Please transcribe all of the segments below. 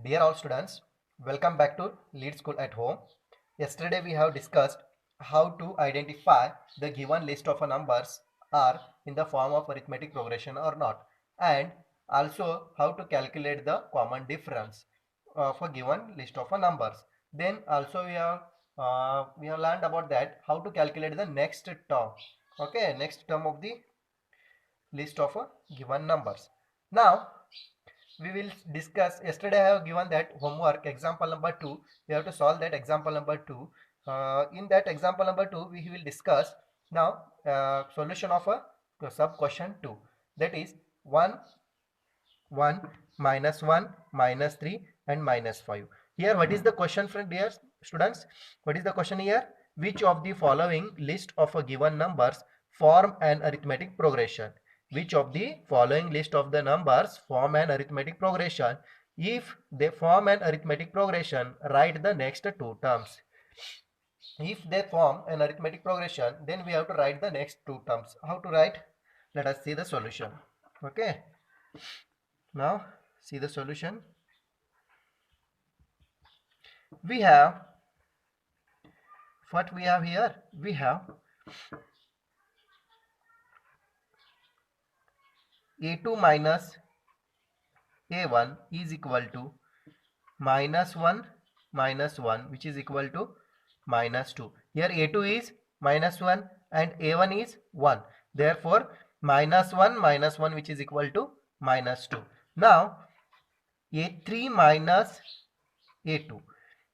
Dear all students, welcome back to Lead School at Home. Yesterday we have discussed how to identify the given list of numbers are in the form of arithmetic progression or not, and also how to calculate the common difference of a given list of numbers. Then also we have learned about that how to calculate the next term. Okay, next term of the list of given numbers. Now we will discuss. Yesterday I have given that homework example number 2. We have to solve that example number 2. In that example number 2 we will discuss now solution of a sub question 2, that is 1 1 minus 1 minus 3 and minus 5. Here what is the question, friend, dear students? What is the question here? Which of the following list of a given numbers form an arithmetic progression? Which of the following list of the numbers form an arithmetic progression? If they form an arithmetic progression, write the next two terms. If they form an arithmetic progression, then we have to write the next two terms. How to write? Let us see the solution. Okay, now see the solution. We have, what we have here? We have a2 minus a1 is equal to minus 1 minus 1, which is equal to minus 2. Here a2 is minus 1 and a1 is 1. Therefore minus 1 minus 1, which is equal to minus 2. Now a3 minus a2.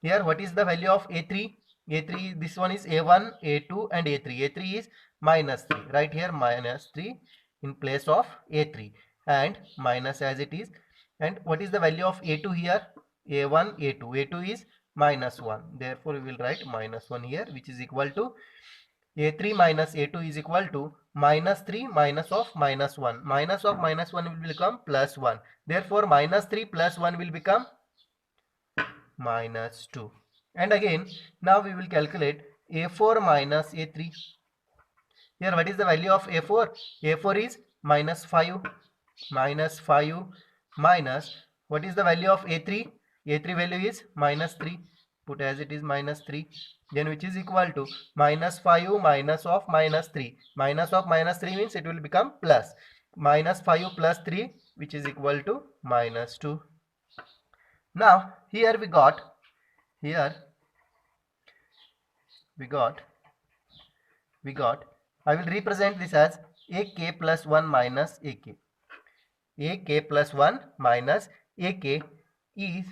Here what is the value of a3? A3, this one is a1, a2 and a3. a3 is minus 3. Right here minus 3 in place of a3 and minus as it is. And what is the value of a2 here? a1, a2. a2 is minus 1. Therefore we will write minus 1 here, which is equal to a3 minus a2 is equal to minus 3 minus of minus 1. Minus of minus 1 will become plus 1. Therefore minus 3 plus 1 will become minus 2. And again now we will calculate a4 minus a3. Here what is the value of a4? a4 is minus 5. Minus 5 minus, what is the value of a3? a3 value is minus 3. Put as it is minus 3. Then which is equal to minus 5 minus of minus 3. Minus of minus 3 means it will become plus. Minus 5 plus 3, which is equal to minus 2. Now here we got I will represent this as ak plus 1 minus ak. ak plus 1 minus ak is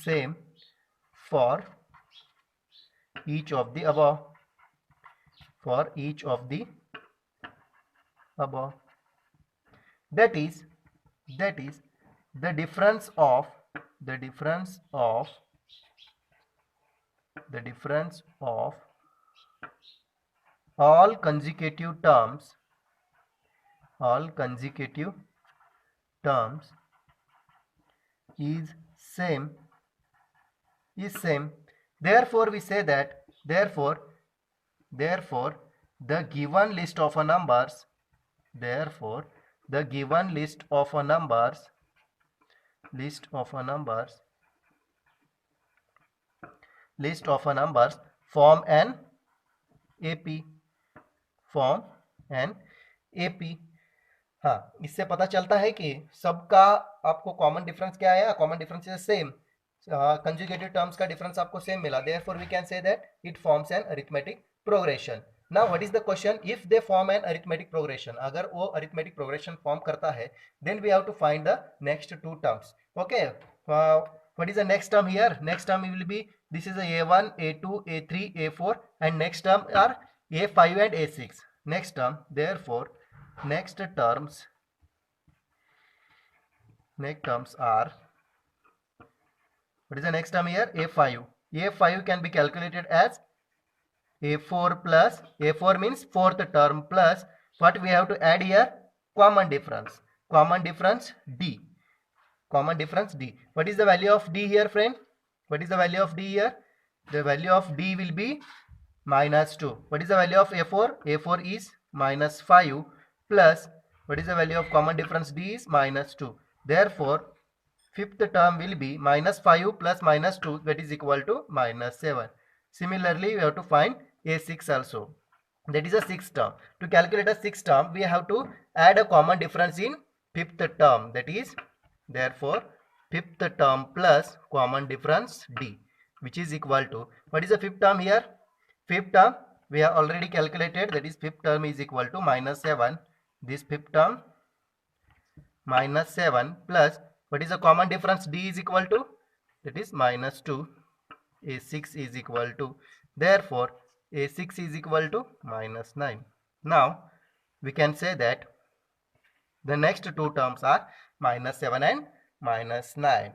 same for each of the above. That is the difference of all consecutive terms is same. Therefore we say that therefore the given list of numbers form an AP. हाँ, इससे पता चलता है कि सबका आपको common difference क्या है? Common difference is same. Consecutive terms का डिफरेंस आपको सेम मिला. Therefore we can say that it forms an arithmetic progression. Now what is the question? If they form an arithmetic progression, अगर वो अरिथमेटिक प्रोग्रेशन फॉर्म करता है, then we have to find the next two terms. Okay, what is the next term here? Next term will be, this is a a1, a2, a3, a4, and next term are a5 and a6. Next term, therefore next terms are, what is the next term here? a5. a5 can be calculated as a4 plus, a4 means fourth term, plus what we have to add here? Common difference d. What is the value of d here, friend? What is the value of d here? The value of d will be minus 2. What is the value of a4? a4 is minus 5 plus, What is the value of common difference? D is minus 2. Therefore, fifth term will be minus 5 plus minus 2, that is equal to minus 7. Similarly, we have to find A6 also. That is a sixth term. To calculate a sixth term, we have to add a common difference in fifth term. That is, therefore, fifth term plus common difference D, which is equal to, what is the fifth term here? Fifth term we have already calculated, that is fifth term is equal to minus 7. This fifth term minus 7 plus, what is the common difference? D is equal to, that is minus 2. A6 is equal to, therefore A6 is equal to minus 9. Now we can say that the next two terms are minus 7 and minus 9.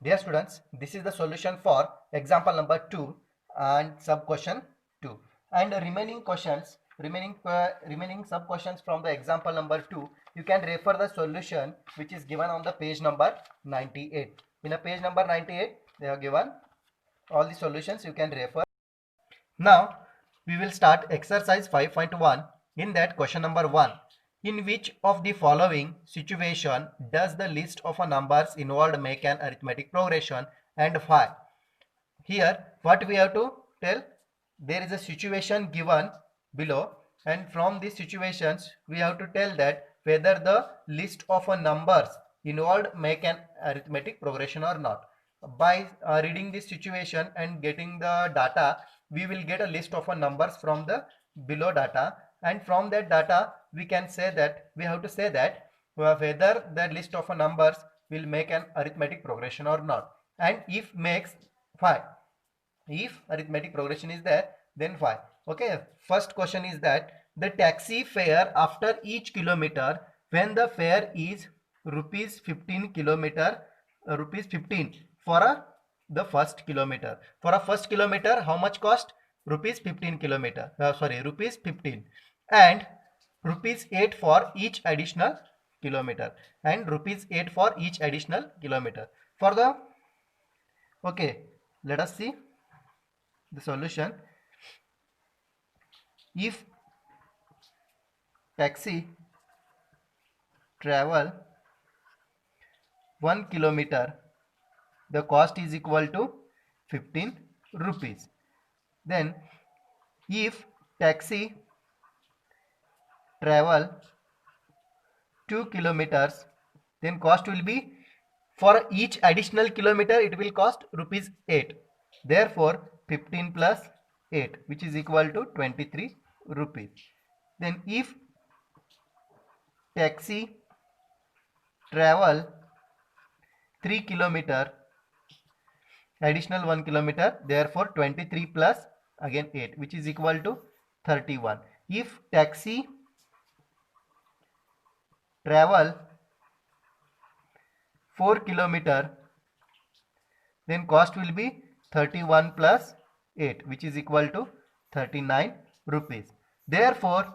Dear students, this is the solution for example number 2 and sub question 2. And remaining questions, remaining sub questions from the example number 2, you can refer the solution which is given on the page number 98. In a page number 98, they have given all the solutions, you can refer. Now we will start exercise 5.1. In that, question number 1. In which of the following situation does the list of numbers involved make an arithmetic progression, and why? Here what we have to tell, there is a situation given below, and from these situations we have to tell that whether the list of numbers involved make an arithmetic progression or not. By reading this situation and getting the data, we will get a list of numbers from the below data, and from that data we can say that, we have to say that whether the list of numbers will make an arithmetic progression or not, and if makes, why. If arithmetic progression is there, then why. Okay, first question is that the taxi fare after each kilometer, when the fare is rupees 15 kilometer, rupees 15 for the first kilometer. For a first kilometer, how much cost? Rupees 15 kilometer, rupees 15, and rupees 8 for each additional kilometer, and rupees 8 for each additional kilometer. For the, okay, let us see the solution. If taxi travel 1 kilometer, the cost is equal to 15 rupees. Then if taxi travel 2 kilometers, then cost will be, for each additional kilometer it will cost rupees 8. Therefore 15 plus 8, which is equal to 23 rupees. Then if taxi travel 3 kilometer, additional 1 kilometer, therefore 23 plus again 8, which is equal to 31. If taxi travel 4 kilometer, then cost will be 31 plus 8, which is equal to 39 rupees. Therefore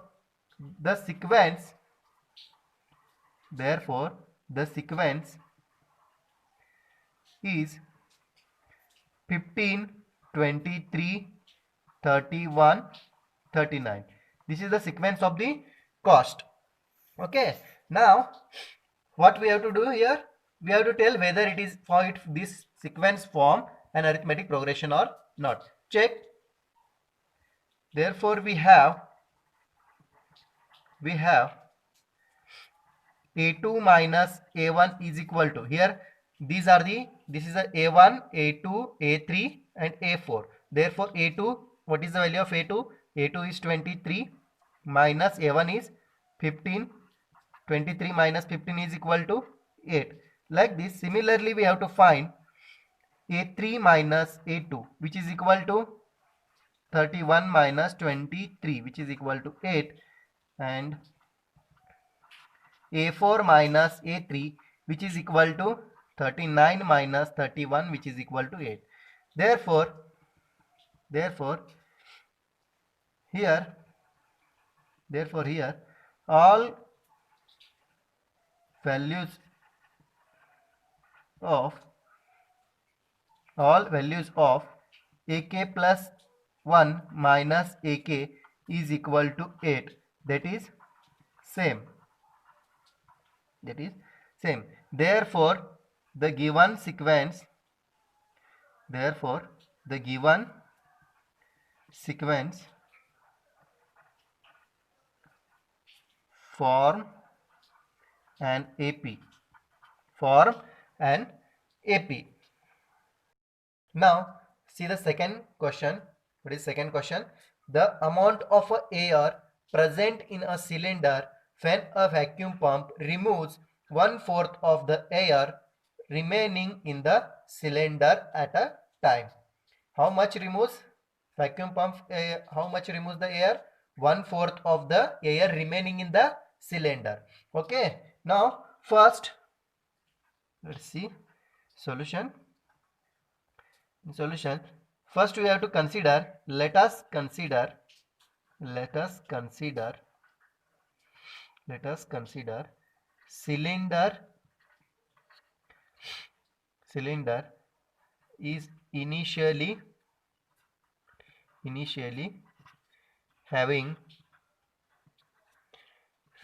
the sequence is 15, 23, 31, 39. This is the sequence of the cost. Okay, now what we have to do here, we have to tell whether it is for this sequence form an arithmetic progression or not. Check. Therefore we have A2 minus A1 is equal to, here these are the, this is a A1, A2, A3 and A4. Therefore A2, what is the value of A2? A2 is 23 minus A1 is 15. 23 minus 15 is equal to 8. Like this, similarly we have to find A3 minus A2, which is equal to 31 minus 23, which is equal to 8, and A4 minus A3, which is equal to 39 minus 31, which is equal to 8. Therefore here all values of AK plus 1 minus AK is equal to 8. that is same, that is same. Therefore the given sequence, therefore the given sequence form an AP, form an AP. Now see the second question. What is second question? The amount of air present in a cylinder when a vacuum pump removes 1/4 of the air remaining in the cylinder at a time. How much removes vacuum pump? How much removes the air? 1/4 of the air remaining in the cylinder. Okay. Now first, let's see solution. In solution, first we have to consider. Let us consider cylinder is initially having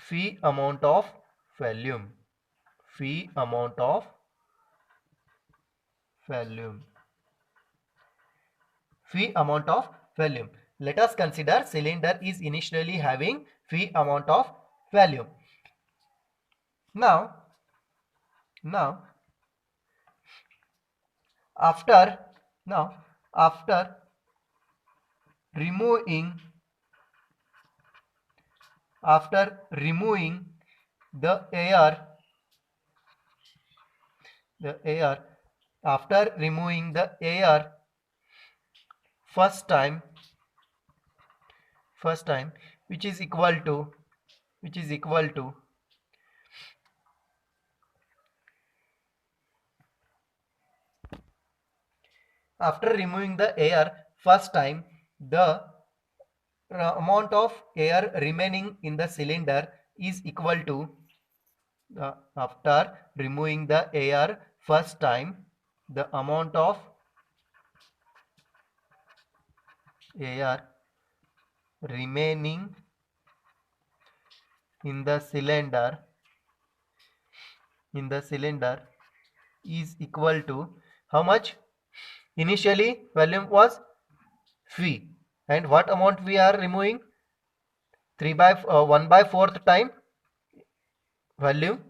phi amount of volume, Let us consider cylinder is initially having phi amount of volume. Now after removing the air, after removing the air first time, which is equal to after removing the air first time, the amount of air remaining in the cylinder is equal to after removing the air first time, the amount of air remaining in the cylinder is equal to how much? Initially volume was phi, and what amount we are removing? 1/4 time volume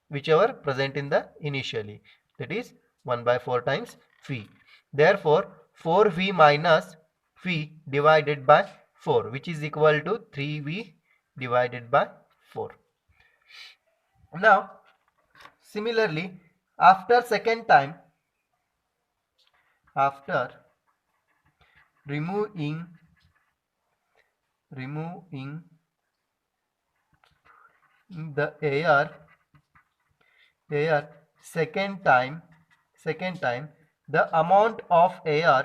whichever present in the initially, that is 1/4 times phi. Therefore 4v minus phi divided by 4, which is equal to 3v divided by 4. Now similarly, after second time, after removing the air second time, the amount of air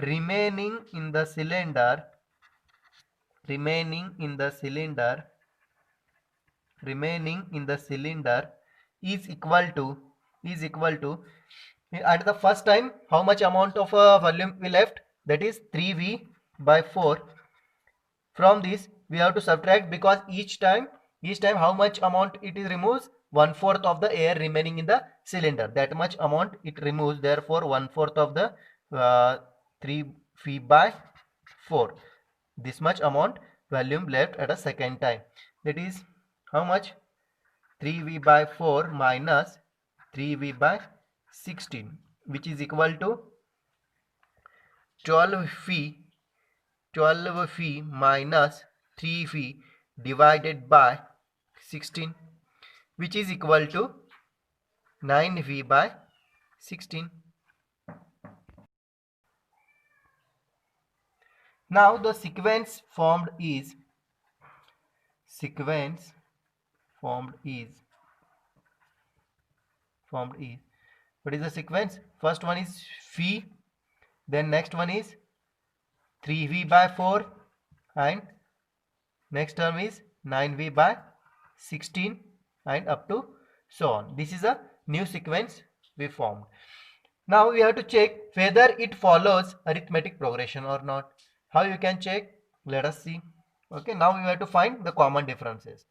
remaining in the cylinder is equal to at the first time how much amount of volume we left, that is 3v by 4. From this we have to subtract, because each time how much amount it is removes? 1/4 of the air remaining in the cylinder, that much amount it removes. Therefore 1/4 of the 3v by 4, this much amount volume left at a second time. That is how much? 3v by 4 minus 3v by 16, which is equal to 12v minus 3v divided by 16, which is equal to 9v by 16. Now the sequence formed is what is the sequence? First one is phi, then next one is 3v by 4, and next term is 9v by 16, and up to so on. This is a new sequence we formed. Now we have to check whether it follows arithmetic progression or not. How you can check? Let us see. Okay, now we have to find the common differences.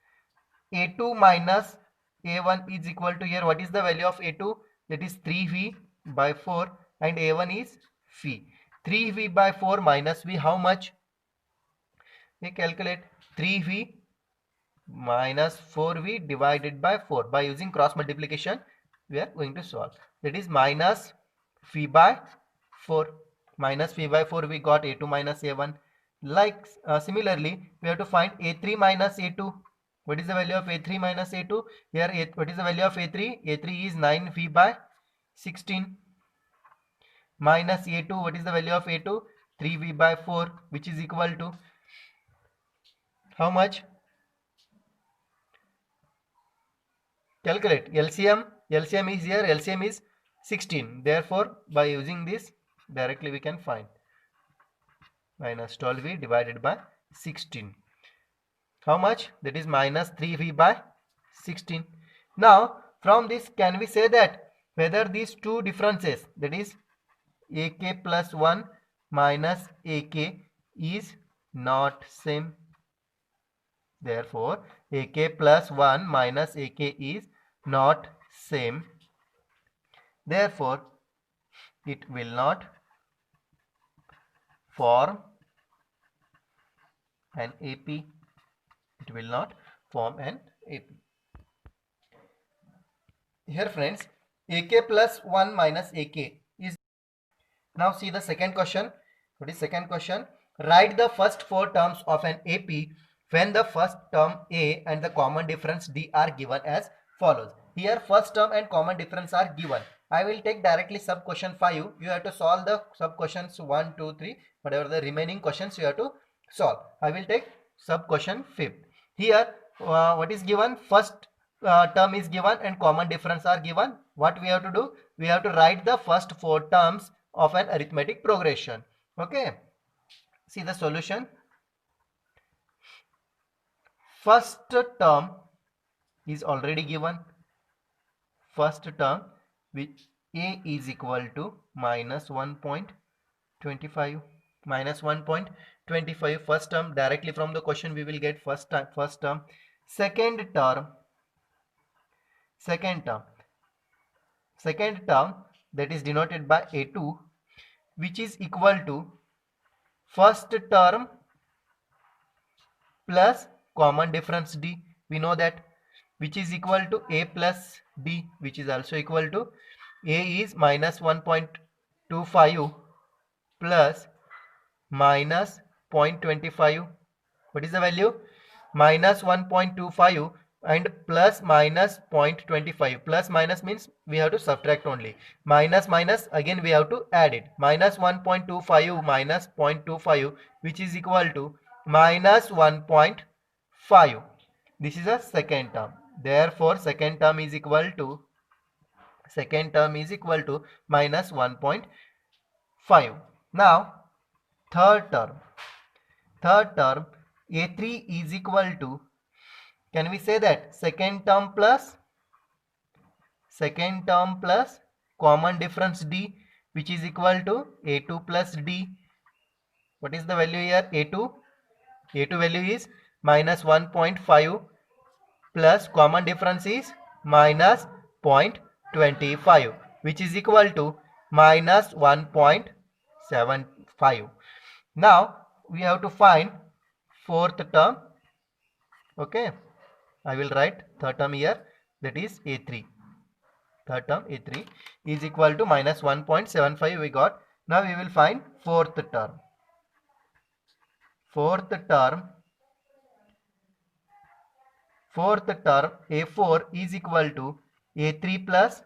A2 minus A1 is equal to, here what is the value of A2? That is 3V by 4, and A1 is V. 3V by 4 minus V, how much? We calculate 3V minus 4V divided by 4. By using cross multiplication, we are going to solve. That is minus V by 4. Minus V by 4, we got A2 minus A1. Like similarly, we have to find A3 minus A2. What is the value of A3 minus A2? Here, what is the value of A3? A3 is 9V by 16. Minus A2, what is the value of A2? 3V by 4, which is equal to how much? Calculate LCM. LCM is here. LCM is 16. Therefore, by using this directly we can find minus 12V divided by 16. How much? That is minus 3V by 16. Now, from this can we say that whether these two differences, that is AK plus 1 minus AK, is not same? Therefore, AK plus 1 minus AK is not same. Therefore, it will not form an AP. It will not form an AP. Here friends, AK plus 1 minus AK is. Now see the second question. What is second question? Write the first four terms of an AP when the first term A and the common difference D are given as follows. Here first term and common difference are given. I will take directly sub question 5. You have to solve the sub questions 1, 2, 3. Whatever the remaining questions you have to solve. I will take sub question 5. Here what is given? First term is given and common difference are given. What we have to do? We have to write the first four terms of an arithmetic progression. Okay. See the solution. First term is already given. First term, which A is equal to minus 1.25. Minus 1.25. First term, directly from the question we will get first term. Second term that is denoted by A2, which is equal to first term plus common difference D. We know that, which is equal to A plus D, which is also equal to A is minus 1.25 plus minus 0.25. What is the value? Minus 1.25 and plus minus 0.25. Plus minus means we have to subtract only. Minus again we have to add it. Minus 1.25 minus 0.25, which is equal to minus 1.5. This is a second term. Therefore, second term is equal to minus 1.5. Now, third term A3 is equal to, can we say that second term plus common difference D, which is equal to A2 plus D. What is the value here? A2 value is minus 1.5 plus common difference is minus 0.25, which is equal to minus 1.75. Now we have to find fourth term. Okay, I will write third term here, that is A3. Third term A3 is equal to minus 1.75 we got. Now we will find fourth term. Fourth term A4 is equal to A3 plus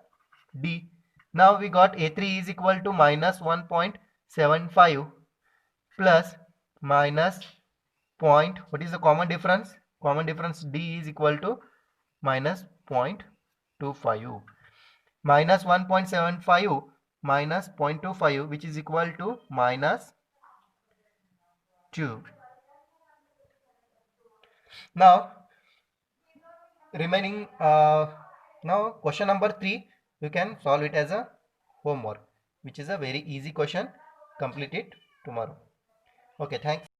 D. Now we got A3 is equal to minus 1.75 plus minus point. What is the common difference? Common difference D is equal to minus 0.25. Minus 1.75 minus 0.25, which is equal to minus 2. Now remaining now question number 3, you can solve it as a homework. which is a very easy question. Complete it tomorrow. Okay, thanks.